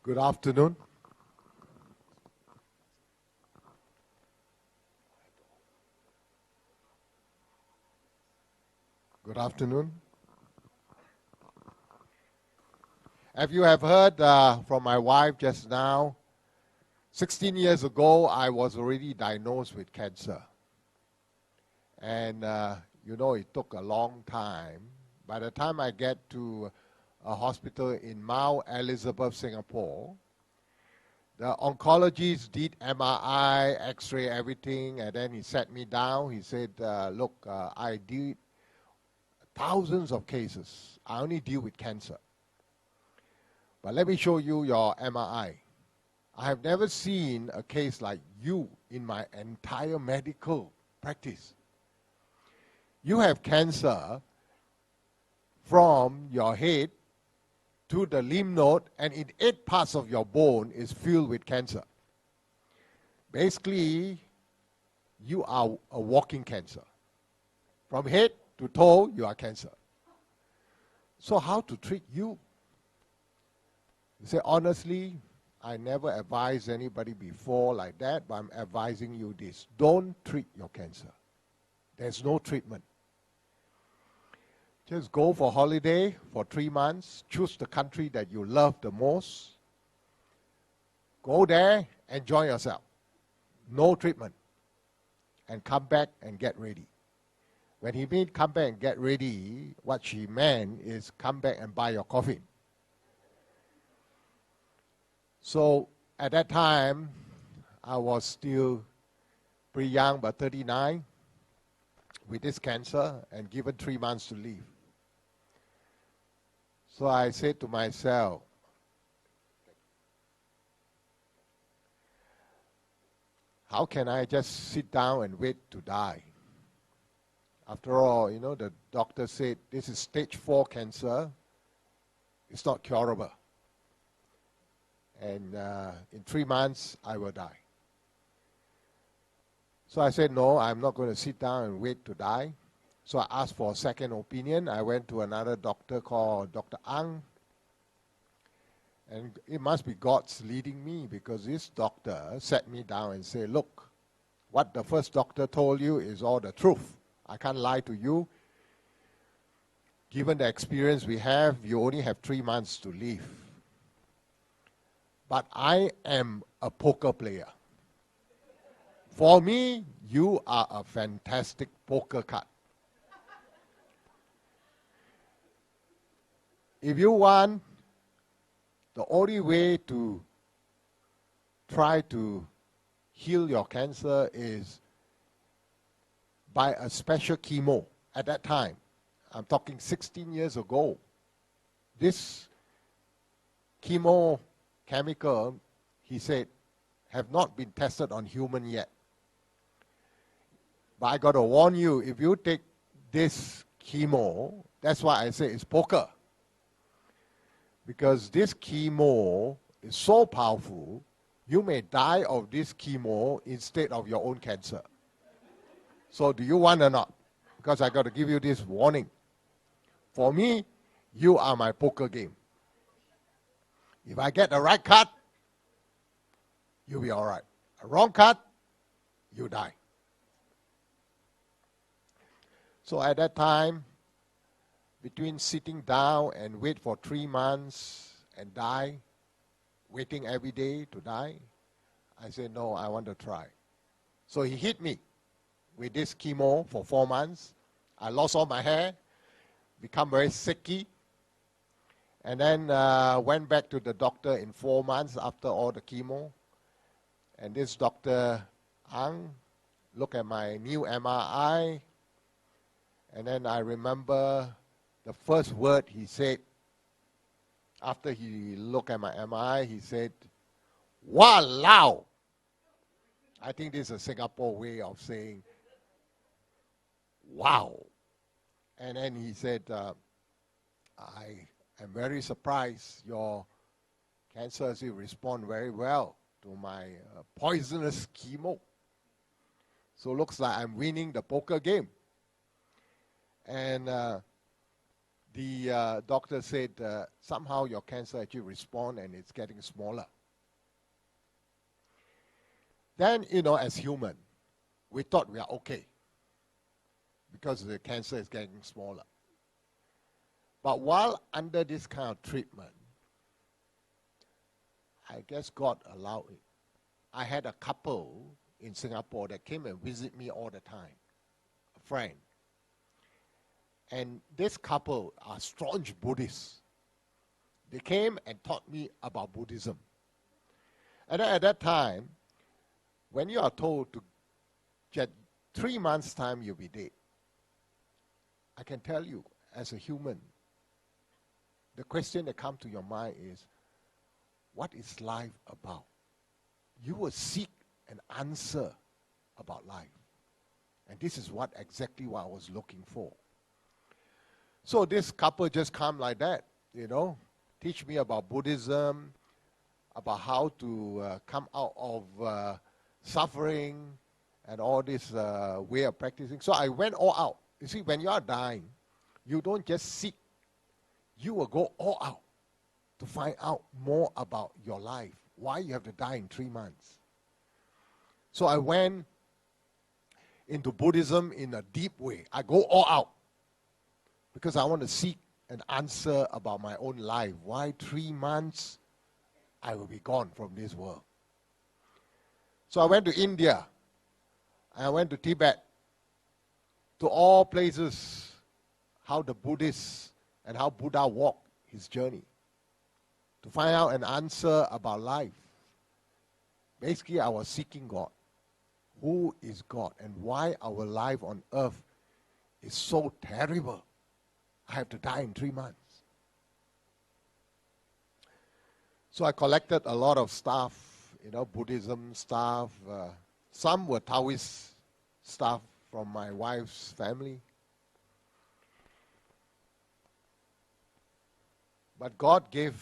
Good afternoon. Good afternoon. If you have heard from my wife just now, 16 years ago, I was already diagnosed with cancer. And, it took a long time. By the time I get to a hospital in Mount Elizabeth, Singapore, the oncologist did MRI, X-ray, everything, and then he sat me down. He said, look, I did thousands of cases. I only deal with cancer. But let me show you your MRI. I have never seen a case like you in my entire medical practice. You have cancer from your head to the lymph node, and in 8 parts of your bone is filled with cancer. Basically, you are a walking cancer. From head to toe, you are cancer. So how to treat you? You say, honestly, I never advised anybody before like that, but I'm advising you this. Don't treat your cancer. There's no treatment. Just go for holiday for 3 months. Choose the country that you love the most. Go there, enjoy yourself. No treatment. And come back and get ready. When he meant come back and get ready, what she meant is come back and buy your coffin. So at that time, I was still pretty young, but 39, with this cancer and given 3 months to live. So I said to myself, how can I just sit down and wait to die? After all, the doctor said this is stage 4 cancer. It's not curable. And in 3 months, I will die. So I said, no, I'm not going to sit down and wait to die. So I asked for a second opinion. I went to another doctor called Dr. Ang. And it must be God's leading me, because this doctor sat me down and said, look, what the first doctor told you is all the truth. I can't lie to you. Given the experience we have, you only have 3 months to live. But I am a poker player. For me, you are a fantastic poker card. If you want, the only way to try to heal your cancer is by a special chemo. At that time, I'm talking 16 years ago, this chemical, he said, have not been tested on human yet. But I got to warn you, if you take this chemo, that's why I say it's poker. Because this chemo is so powerful, you may die of this chemo instead of your own cancer. So do you want or not? Because I got to give you this warning. For me, you are my poker game. If I get the right card, you'll be all right. A wrong card, you die. So at that time, between sitting down and wait for 3 months and die, waiting every day to die, I said, no, I want to try. So he hit me with this chemo for 4 months. I lost all my hair, become very sicky, and then went back to the doctor in 4 months after all the chemo. And this Dr. Ang looked at my new MRI, and then I remember the first word he said, after he looked at my MRI, he said, "Walao." I think this is a Singapore way of saying, wow. And then he said, I am very surprised your cancer will respond very well to my poisonous chemo. So looks like I'm winning the poker game. And the doctor said, somehow your cancer actually respond and it's getting smaller. Then, as human, we thought we are okay because the cancer is getting smaller. But while under this kind of treatment, I guess God allowed it. I had a couple in Singapore that came and visit me all the time, a friend. And this couple are staunch Buddhists. They came and taught me about Buddhism. And at that time, when you are told to get 3 months' time, you'll be dead, I can tell you, as a human, the question that comes to your mind is, what is life about? You will seek an answer about life. And this is exactly what I was looking for. So this couple just come like that, teach me about Buddhism, about how to come out of suffering and all this way of practicing. So I went all out. You see, when you are dying, you don't just seek. You will go all out to find out more about your life, why you have to die in 3 months. So I went into Buddhism in a deep way. I go all out because I want to seek an answer about my own life. Why 3 months I will be gone from this world? So I went to India. I went to Tibet, to all places, how the Buddhists and how Buddha walked his journey, to find out an answer about life. Basically, I was seeking God. Who is God and why our life on earth is so terrible? I have to die in 3 months. So I collected a lot of stuff, Buddhism stuff. Some were Taoist stuff from my wife's family. But God gave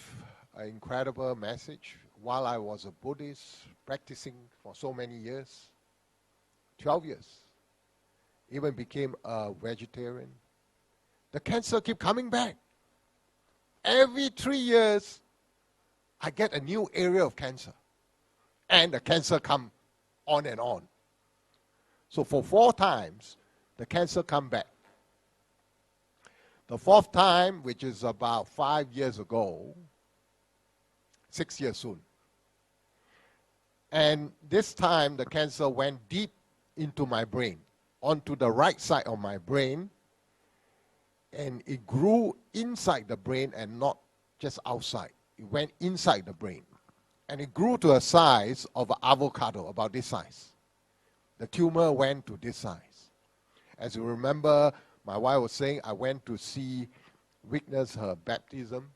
an incredible message while I was a Buddhist, practicing for so many years, 12 years, even became a vegetarian. The cancer keep coming back. Every 3 years, I get a new area of cancer. And the cancer come on and on. So for 4 times, the cancer come back. The 4th time, which is about 5 years ago, 6 years soon. And this time, the cancer went deep into my brain, onto the right side of my brain, and it grew inside the brain and not just outside. It went inside the brain. And it grew to a size of an avocado, about this size. The tumor went to this size. As you remember, my wife was saying, I went to witness her baptism.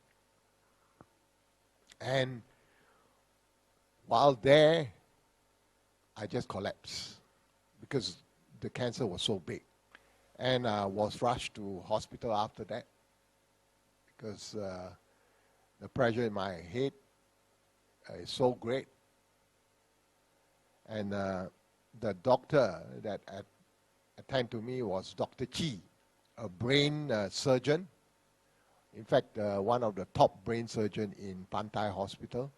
And while there, I just collapsed because the cancer was so big. And I was rushed to hospital after that because the pressure in my head is so great. And the doctor that attended to me was Dr. Chi, a brain surgeon. In fact, one of the top brain surgeons in Pantai Hospital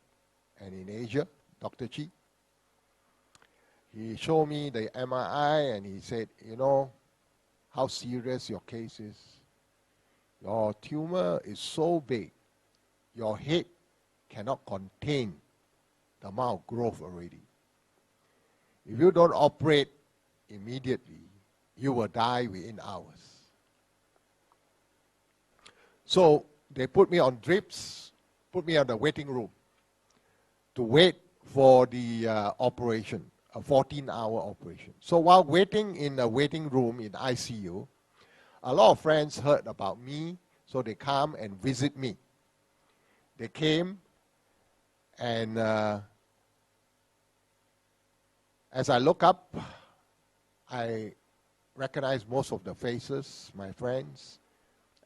and in Asia, Dr. Chi. He showed me the MRI and he said, how serious your case is. Your tumor is so big, your head cannot contain the amount of growth already. If you don't operate immediately, you will die within hours. So they put me on drips, put me on the waiting room to wait for the operation, a 14-hour operation. So while waiting in the waiting room in ICU, a lot of friends heard about me, so they come and visit me. They came and as I look up, I recognize most of the faces, my friends,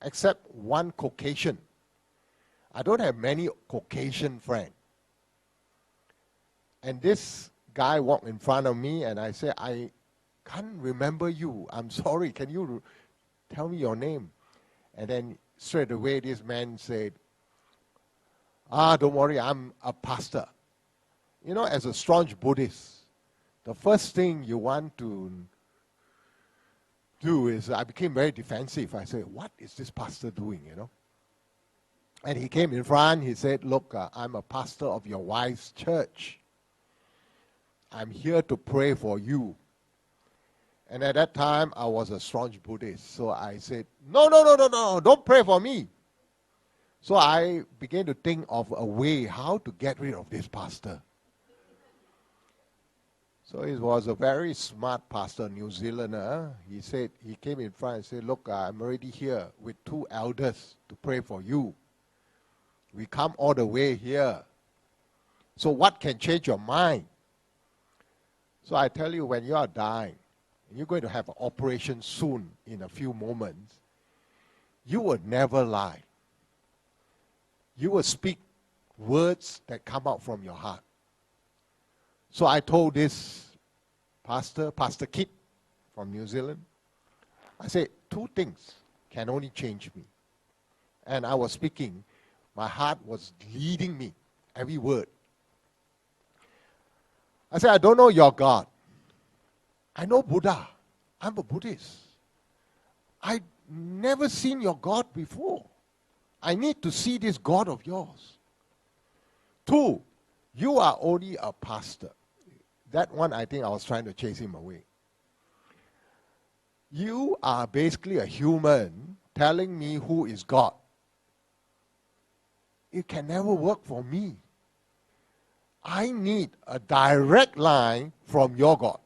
except one Caucasian. I don't have many Caucasian friends. And this guy walked in front of me and I said, I can't remember you. I'm sorry, can you tell me your name? And then straight away this man said, don't worry, I'm a pastor. You know, as a staunch Buddhist, the first thing you want to do is, I became very defensive. I said, what is this pastor doing, you know? And he came in front, he said, look, I'm a pastor of your wife's church. I'm here to pray for you. And at that time, I was a staunch Buddhist. So I said, no, don't pray for me. So I began to think of a way how to get rid of this pastor. So he was a very smart pastor, New Zealander. He said, he came in front and said, look, I'm already here with 2 elders to pray for you. We come all the way here. So what can change your mind? So I tell you, when you are dying, and you're going to have an operation soon in a few moments, you will never lie. You will speak words that come out from your heart. So I told this Pastor Kit from New Zealand, I said, 2 things can only change me. And I was speaking, my heart was leading me, every word. I said, I don't know your God. I know Buddha. I'm a Buddhist. I never seen your God before. I need to see this God of yours. 2, you are only a pastor. That one, I think I was trying to chase him away. You are basically a human telling me who is God. It can never work for me. I need a direct line from your God.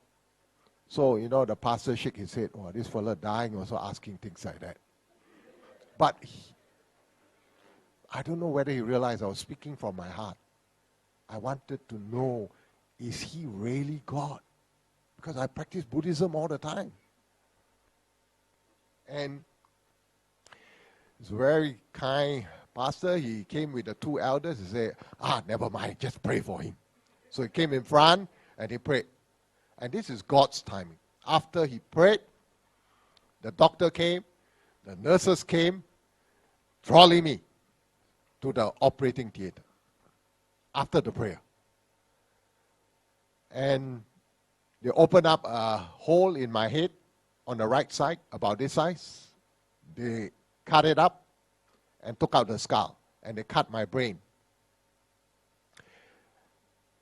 So, you know, the pastor shook his head. Oh, this fella dying also asking things like that. But I don't know whether he realized I was speaking from my heart. I wanted to know, is he really God? Because I practice Buddhism all the time. And he's a very kind pastor. He came with the 2 elders. He said, never mind, just pray for him. So he came in front and he prayed. And this is God's timing. After he prayed, the doctor came, the nurses came, trolley me to the operating theater after the prayer. And they opened up a hole in my head on the right side, about this size. They cut it up and took out the skull, and they cut my brain.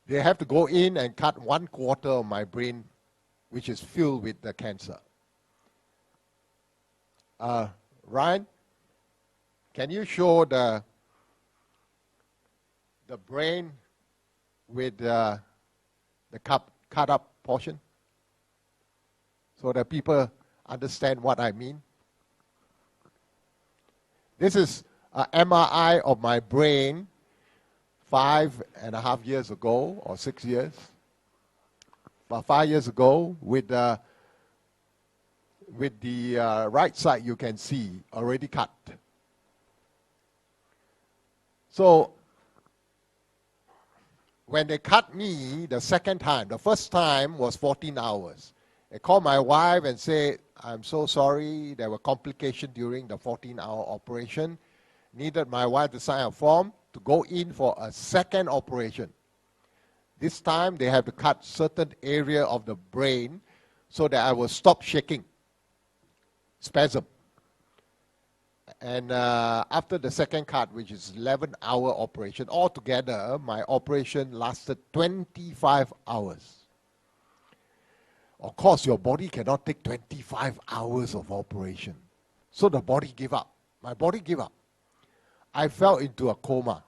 They have to go in and cut 1/4 of my brain, which is filled with the cancer. Ryan, can you show the brain with the cut up portion so that people understand what I mean? This is an MRI of my brain 5.5 years ago, or 6 years. About 5 years ago, with the right side you can see already cut. So when they cut me the second time, the first time was 14 hours. I called my wife and said, I'm so sorry, there were complications during the 14-hour operation. Needed my wife to sign a form to go in for a second operation. This time they have to cut certain area of the brain so that I will stop shaking, spasm. And after the second cut, which is 11-hour operation, altogether my operation lasted 25 hours. Of course, your body cannot take 25 hours of operation. So the body gave up. My body gave up. I fell into a coma,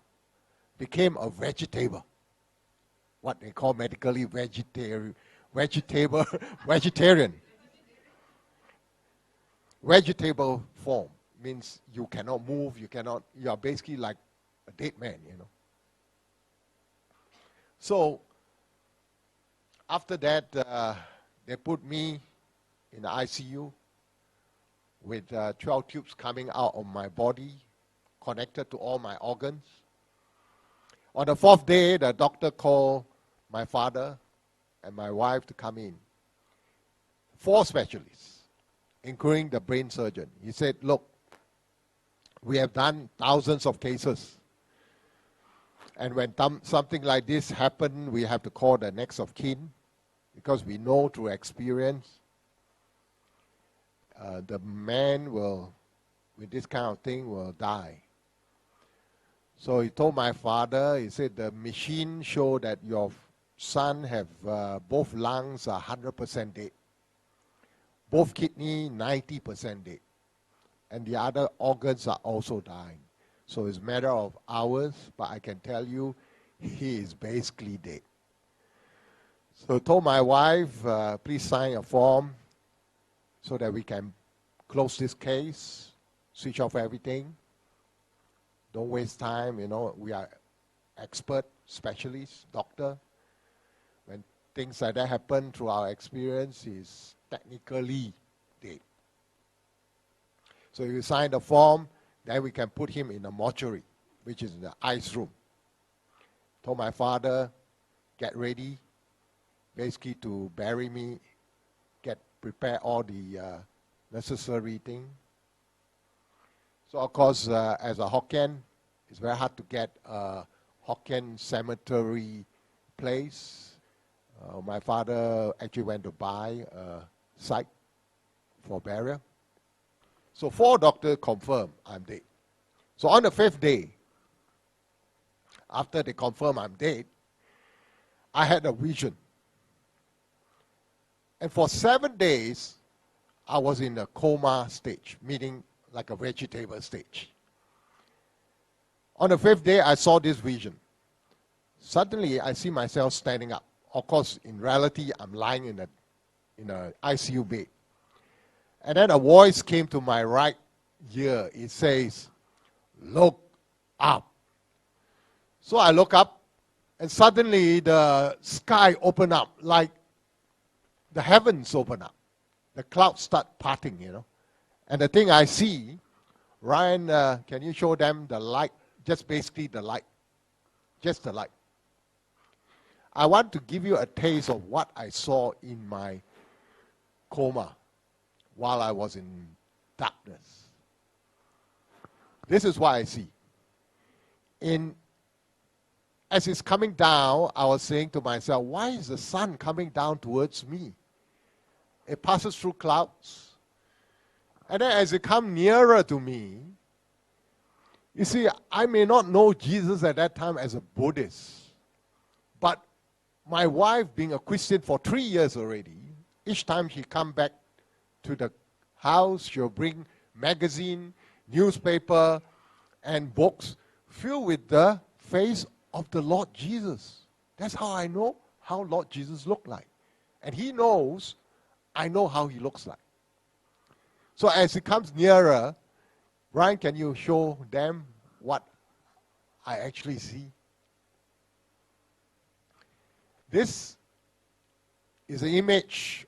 became a vegetable. What they call medically vegetarian. Vegetable form means you cannot move, you are basically like a dead man, you know. So after that, they put me in the ICU with 12 tubes coming out of my body, connected to all my organs. On the 4th day, the doctor called my father and my wife to come in. 4 specialists, including the brain surgeon. He said, look, We have done thousands of cases. And when something like this happens, we have to call the next of kin, because we know through experience the man will, with this kind of thing, will die. So he told my father, he said, the machine showed that your son have both lungs are 100% dead. Both kidney 90% dead. And the other organs are also dying. So it's a matter of hours, but I can tell you, he is basically dead. So I told my wife, please sign a form so that we can close this case, switch off everything. Don't waste time, you know, we are expert, specialists, doctor. When things like that happen through our experience, he's technically dead. So you sign the form, then we can put him in a mortuary, which is in the ice room. Told my father, get ready, basically to bury me, prepare all the necessary thing. So of course, as a Hokkien, it's very hard to get a Hokkien cemetery place. My father actually went to buy a site for burial. So 4 doctors confirmed I'm dead. So on the 5th day, after they confirmed I'm dead, I had a vision. And for 7 days, I was in a coma stage, meaning like a vegetable stage. On the 5th day, I saw this vision. Suddenly, I see myself standing up. Of course, in reality, I'm lying in a ICU bed. And then a voice came to my right ear. It says, look up. So I look up, and suddenly the sky opened up, like the heavens open up. The clouds start parting, you know. And the thing I see, Ryan, can you show them the light? Just basically the light. Just the light. I want to give you a taste of what I saw in my coma while I was in darkness. This is what I see. As it's coming down, I was saying to myself, why is the sun coming down towards me? It passes through clouds. And then as it comes nearer to me, you see, I may not know Jesus at that time as a Buddhist, but my wife, being a Christian for 3 years already, each time she come back to the house, she'll bring magazine, newspaper, and books filled with the face of the Lord Jesus. That's how I know how Lord Jesus looked like. And he knows I know how he looks like. So as it comes nearer, Brian, can you show them what I actually see? This is an image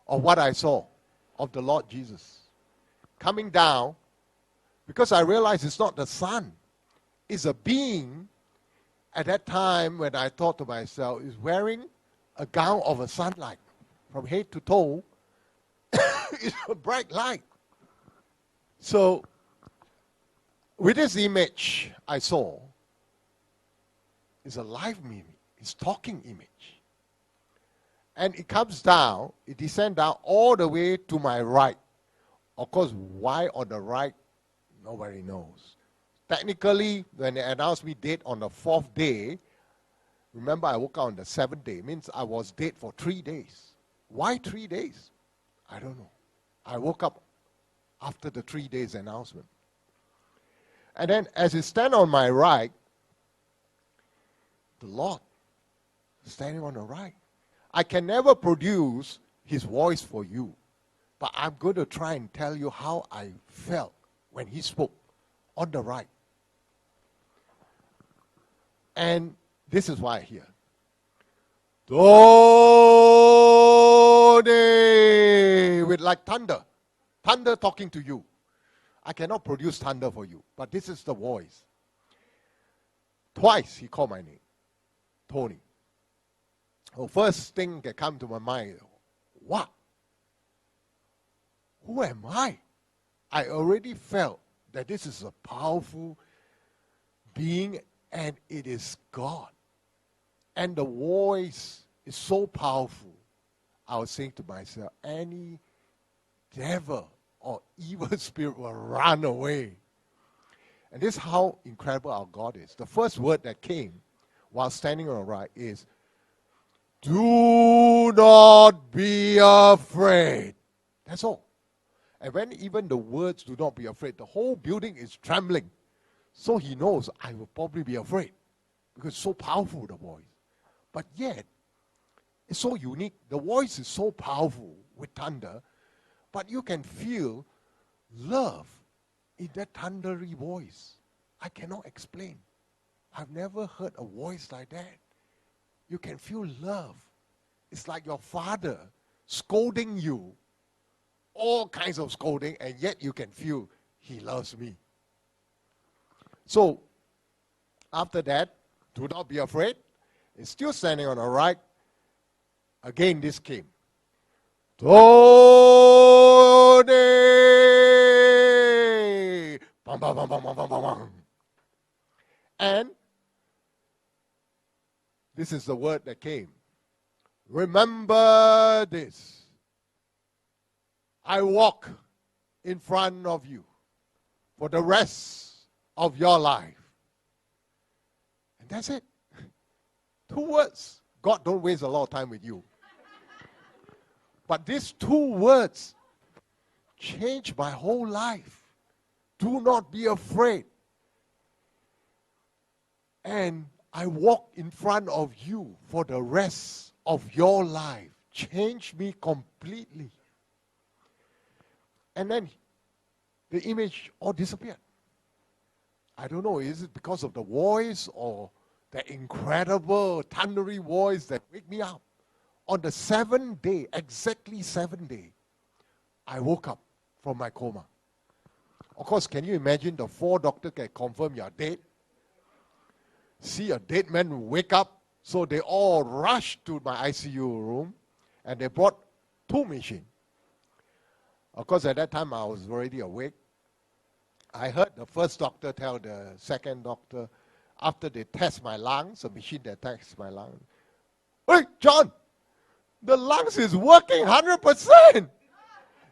of what I saw of the Lord Jesus coming down, because I realized it's not the sun. It's a being at that time when I thought to myself, is wearing a gown of a sunlight from head to toe. It's a bright light. So with this image I saw, it's a live image. It's talking image. And it comes down, it descends down all the way to my right. Of course, why on the right, nobody knows. Technically, when they announced me dead on the 4th day, remember I woke up on the 7th day, means I was dead for 3 days. Why 3 days? I don't know. I woke up after the 3 days announcement. And then as it stands on my right, the Lord standing on the right. I can never produce his voice for you, but I'm going to try and tell you how I felt when he spoke on the right. And this is why I hear. Dode, with like thunder. Thunder talking to you. I cannot produce thunder for you, but this is the voice. Twice he called my name. Tony. The first thing that come to my mind, what? Who am I? I already felt that this is a powerful being and it is God. And the voice is so powerful. I was saying to myself, any devil or evil spirit will run away. And this is how incredible our God is. The first word that came while standing on the right is, do not be afraid. That's all. And when even the words do not be afraid, the whole building is trembling. So he knows I will probably be afraid because it's so powerful, the voice. But yet, it's so unique. The voice is so powerful with thunder, but you can feel love in that thundery voice. I cannot explain. I've never heard a voice like that. You can feel love. It's like your father scolding you, all kinds of scolding, and yet you can feel he loves me. So, after that, do not be afraid. It's still standing on the right. Again, this came. Tony! Bum, bum, bum, bum, bum, bum, bum. And this is the word that came. Remember this. I walk in front of you for the rest of your life. And that's it. 2 words. God don't waste a lot of time with you. But these 2 words changed my whole life. Do not be afraid. And I walk in front of you for the rest of your life. Changed me completely. And then the image all disappeared. I don't know, is it because of the voice or the incredible thundery voice that wake me up? On the 7th day, exactly 7th day, I woke up from my coma. Of course, can you imagine the 4 doctors can confirm you're dead? See a dead man wake up, so they all rushed to my ICU room and they brought 2 machines. Of course, at that time I was already awake. I heard the first doctor tell the second doctor, after they test my lungs, a machine that tests my lungs, "Hey, John, the lungs is working 100%.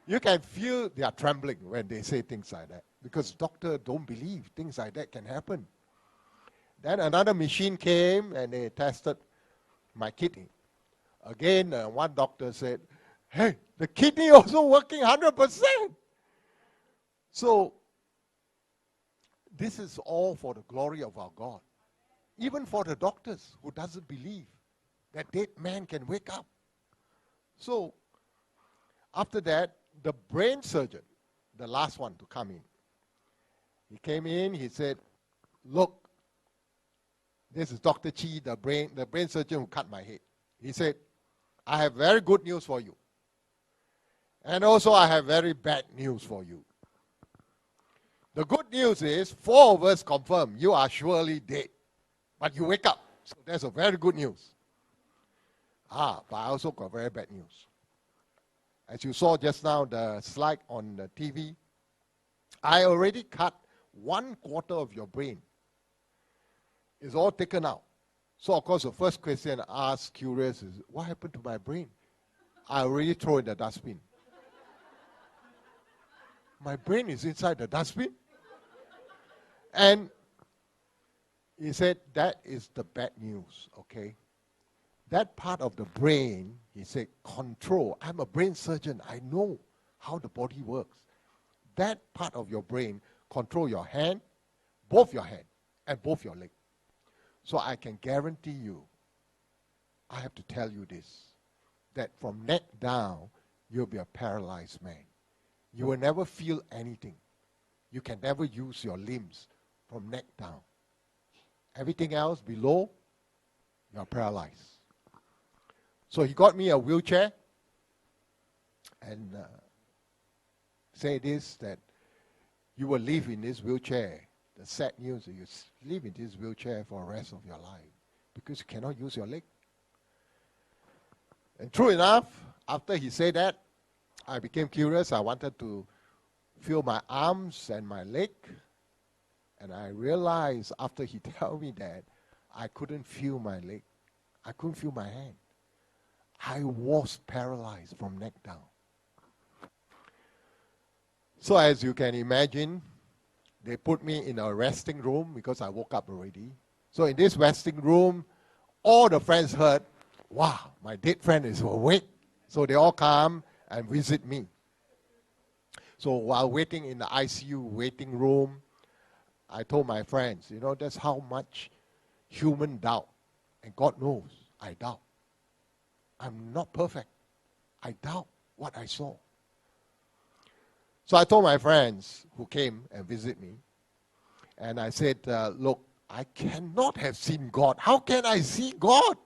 You can feel they are trembling when they say things like that because doctors don't believe things like that can happen. Then another machine came and they tested my kidney. Again, one doctor said, "Hey, the kidney also working 100%. So, this is all for the glory of our God. Even for the doctors who doesn't believe that dead man can wake up. So, after that, the brain surgeon, the last one to come in, he came in, he said, "Look, this is Dr. Chi, the brain surgeon who cut my head." He said, "I have very good news for you. And also I have very bad news for you. The good news is 4 of us confirm you are surely dead. But you wake up. So that's a very good news. But I also got very bad news. As you saw just now, the slide on the TV, I already cut 1/4 of your brain. It's all taken out. So, of course, the first question asked, curious, is, what happened to my brain? I already threw it in the dustbin. My brain is inside the dustbin? And he said, that is the bad news, okay? That part of the brain, he said, control. I'm a brain surgeon. I know how the body works. That part of your brain control your hand, both your hand, and both your leg. So I can guarantee you, I have to tell you this, that from neck down, you'll be a paralyzed man. You will never feel anything. You can never use your limbs from neck down. Everything else below, you're paralyzed. So he got me a wheelchair and say this, that you will live in this wheelchair. The sad news is you live in this wheelchair for the rest of your life because you cannot use your leg. And true enough, after he said that, I became curious. I wanted to feel my arms and my leg. And I realized after he told me that, I couldn't feel my leg. I couldn't feel my hand. I was paralyzed from neck down. So as you can imagine, they put me in a resting room because I woke up already. So in this resting room, all the friends heard, wow, my dead friend is awake. So they all come and visit me. So while waiting in the ICU waiting room, I told my friends, that's how much human doubt. And God knows, I doubt. I'm not perfect. I doubt what I saw. So I told my friends who came and visit me, and I said, look, I cannot have seen God. How can I see God?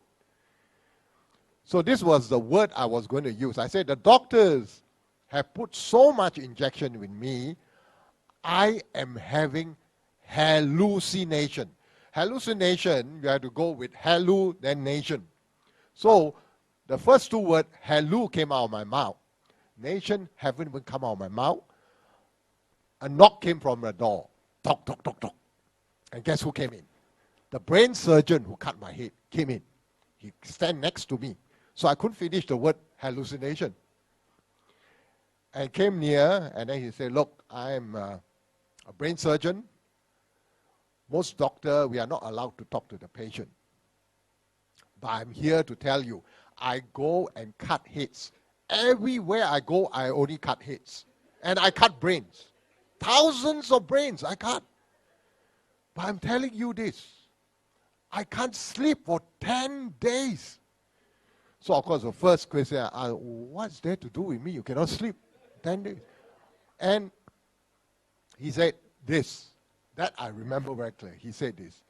So this was the word I was going to use. I said, the doctors have put so much injection in me, I am having hallucination. Hallucination, you have to go with hallu, then nation. So the first two words, hallu, came out of my mouth. Nation haven't even come out of my mouth. A knock came from the door. Tock, tock, tock, tock. And guess who came in? The brain surgeon who cut my head came in. He stand next to me. So I couldn't finish the word hallucination. And came near, and then he said, look, I'm a brain surgeon. Most doctor, we are not allowed to talk to the patient. But I'm here to tell you, I go and cut heads. Everywhere I go, I only cut heads. And I cut brains. Thousands of brains I cut. But I'm telling you this, I can't sleep for 10 days. So of course the first question, what's there to do with me? You cannot sleep 10 days. And he said this, that I remember very clearly. He said this,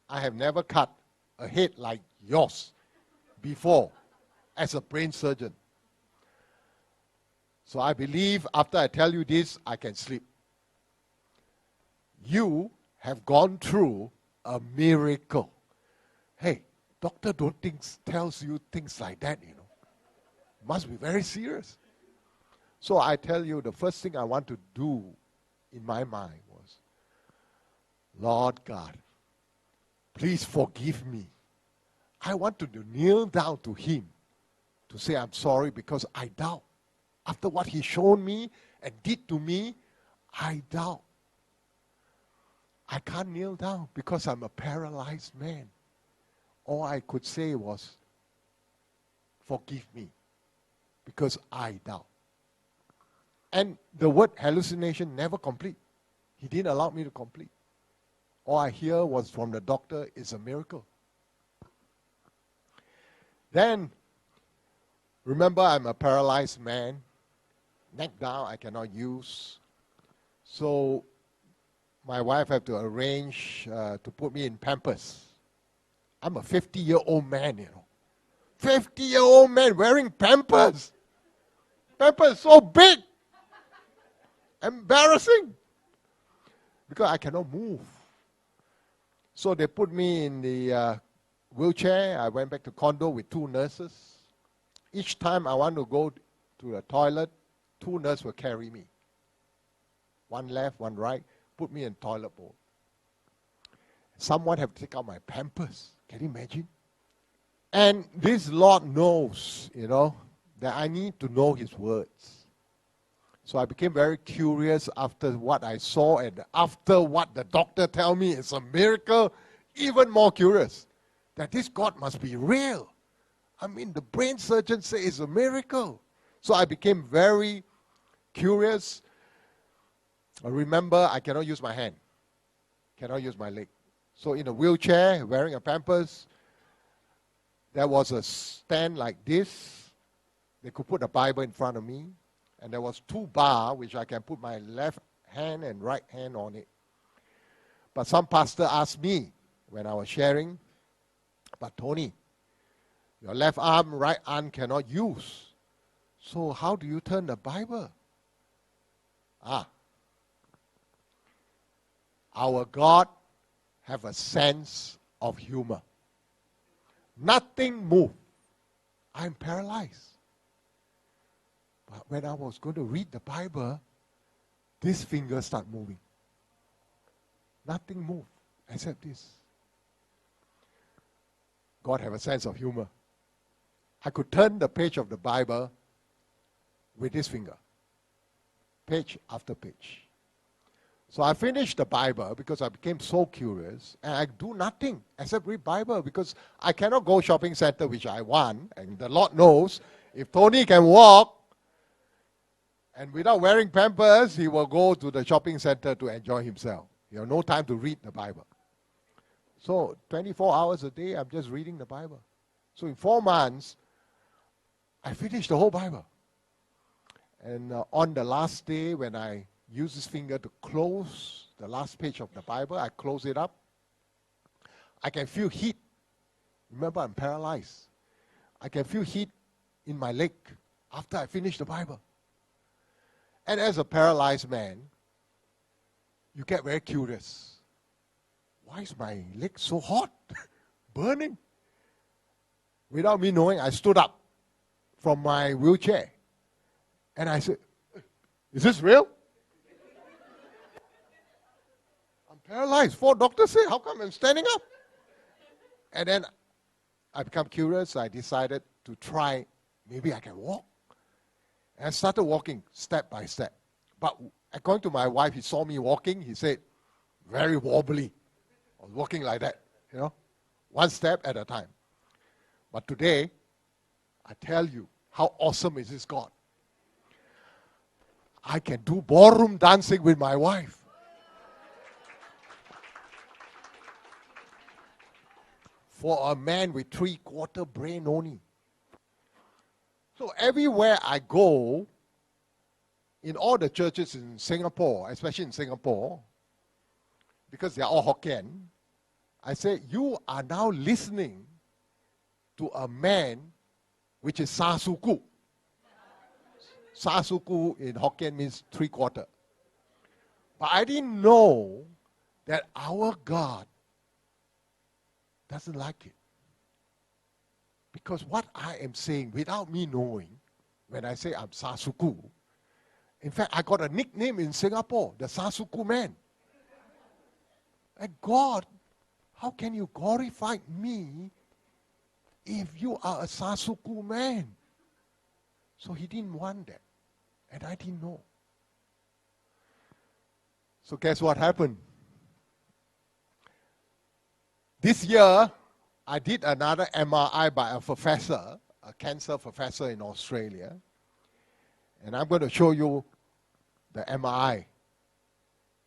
I have never cut a head like yours before as a brain surgeon. So I believe after I tell you this, I can sleep. You have gone through a miracle. Hey, doctor tells you things like that, Must be very serious. So I tell you, the first thing I want to do in my mind was, Lord God, please forgive me. I want to kneel down to him to say I'm sorry because I doubt. After what he shown me and did to me, I doubt. I can't kneel down because I'm a paralyzed man. All I could say was, forgive me because I doubt. And the word hallucination never complete. He didn't allow me to complete. All I hear was from the doctor, it's a miracle. Then, remember I'm a paralyzed man. Neck down, I cannot use. So my wife had to arrange to put me in Pampers. I'm a 50-year-old man, 50-year-old man wearing Pampers. Pampers so big. Embarrassing. Because I cannot move. So they put me in the wheelchair. I went back to condo with two nurses. Each time I want to go to the toilet, two nurses will carry me. One left, one right, put me in toilet bowl. Someone have to take out my Pampers. Can you imagine? And this Lord knows, that I need to know his words. So I became very curious after what I saw and after what the doctor tell me is a miracle, even more curious that this God must be real. I mean, the brain surgeon say it's a miracle. So I became very curious. I remember I cannot use my hand, cannot use my leg. So in a wheelchair, wearing a Pampers, there was a stand like this. They could put a Bible in front of me. And there was two bars which I can put my left hand and right hand on it. But some pastor asked me when I was sharing, but Tony, your left arm, right arm cannot use. So how do you turn the Bible? Our God have a sense of humor. Nothing moved. I'm paralyzed. But when I was going to read the Bible, this finger start moving. Nothing moved except this. God have a sense of humor. I could turn the page of the Bible with this finger. Page after page. So I finished the Bible because I became so curious, and I do nothing except read Bible because I cannot go shopping center, which I want, and the Lord knows if Tony can walk and without wearing pampers, he will go to the shopping center to enjoy himself. You have no time to read the Bible. So 24 hours a day, I'm just reading the Bible. So in 4 months, I finished the whole Bible. And on the last day, when I use this finger to close the last page of the Bible, I close it up. I can feel heat. Remember, I'm paralyzed. I can feel heat in my leg after I finish the Bible. And as a paralyzed man, you get very curious. Why is my leg so hot? Burning. Without me knowing, I stood up from my wheelchair. And I said, is this real? I'm paralyzed. 4 doctors say, how come I'm standing up? And then I become curious. I decided to try, maybe I can walk. And I started walking step by step. But according to my wife, he saw me walking. He said, very wobbly. I was walking like that, 1 step at a time. But today, I tell you, how awesome is this God? I can do ballroom dancing with my wife. For a man with 3/4 brain only. So everywhere I go, in all the churches in Singapore, especially in Singapore, because they are all Hokkien, I say, you are now listening to a man which is Sasuku. Sasuku in Hokkien means 3/4. But I didn't know that our God doesn't like it. Because what I am saying, without me knowing, when I say I'm Sasuku, in fact, I got a nickname in Singapore, the Sasuku man. And God, how can you glorify me if you are a Sasuku man? So he didn't want that. And I didn't know. So guess what happened? This year, I did another MRI by a professor, a cancer professor in Australia. And I'm going to show you the MRI,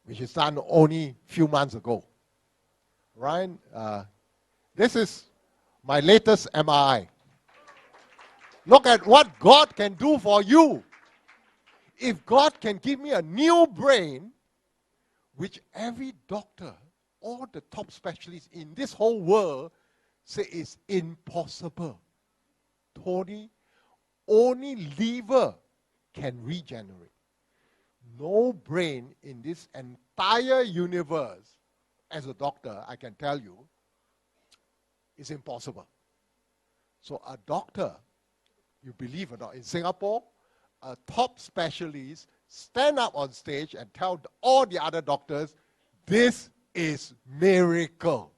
which is done only a few months ago. Ryan, this is my latest MRI. Look at what God can do for you. If God can give me a new brain, which every doctor, all the top specialists in this whole world say is impossible. Tony, only liver can regenerate. No brain in this entire universe, as a doctor, I can tell you, is impossible. So a doctor, you believe or not, in Singapore, a top specialist stand up on stage and tell all the other doctors, this is miracle.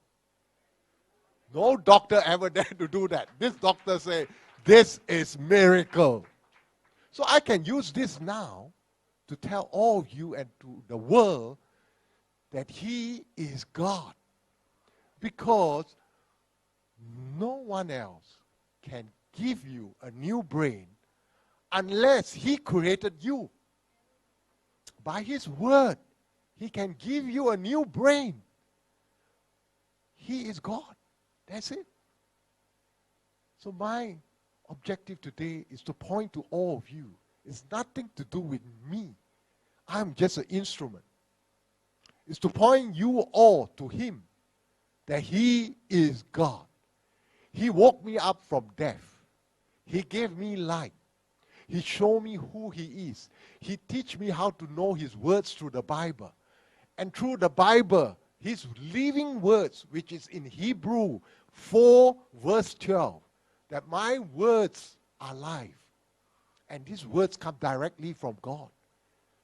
No doctor ever dared to do that. This doctor say, this is miracle. So I can use this now to tell all of you and to the world that he is God. Because no one else can give you a new brain unless he created you. By his word, he can give you a new brain. He is God. That's it. So my objective today is to point to all of you. It's nothing to do with me. I'm just an instrument. It's to point you all to him, that he is God. He woke me up from death. He gave me life. He showed me who he is. He teach me how to know his words through the Bible. And through the Bible, his living words, which is in Hebrew 4 verse 12, that my words are life. And these words come directly from God.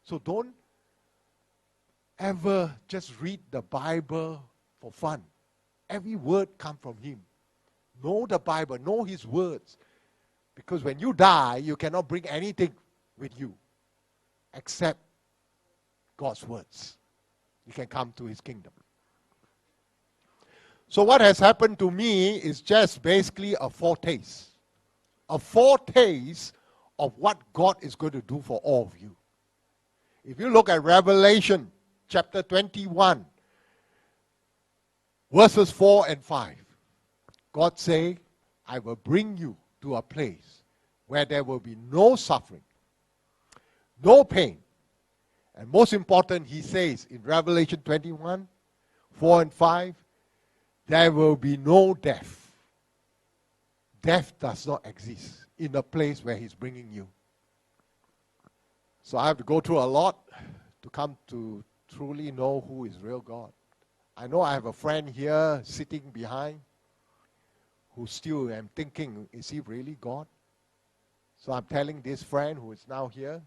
So don't ever just read the Bible for fun. Every word comes from Him. Know the Bible, know His words. Because when you die, you cannot bring anything with you except God's words. You can come to His kingdom. So what has happened to me is just basically a foretaste. A foretaste of what God is going to do for all of you. If you look at Revelation chapter 21, verses 4 and 5, God say, I will bring you to a place where there will be no suffering, no pain. And most important, He says in Revelation 21, 4 and 5, there will be no death. Death does not exist in the place where He's bringing you. So I have to go through a lot to come to truly know who is real God. I know I have a friend here sitting behind who still am thinking, is he really God? So I'm telling this friend who is now here,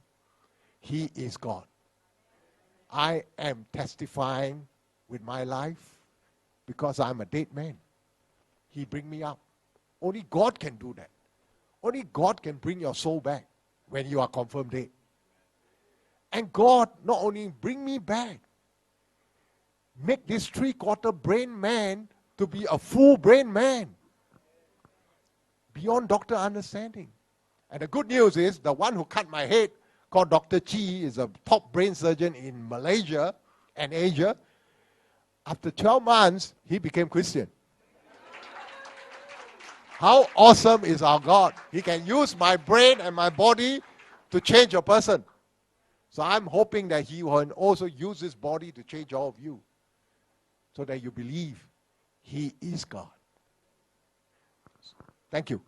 He is God. I am testifying with my life because I'm a dead man. He bring me up. Only God can do that. Only God can bring your soul back when you are confirmed dead. And God not only bring me back, make this 3/4 brain man to be a full brain man. Beyond doctor understanding. And the good news is, the one who cut my head, called Dr. Chi, is a top brain surgeon in Malaysia and Asia. After 12 months, he became Christian. How awesome is our God? He can use my brain and my body to change a person. So I'm hoping that He will also use this body to change all of you, so that you believe He is God. Thank you.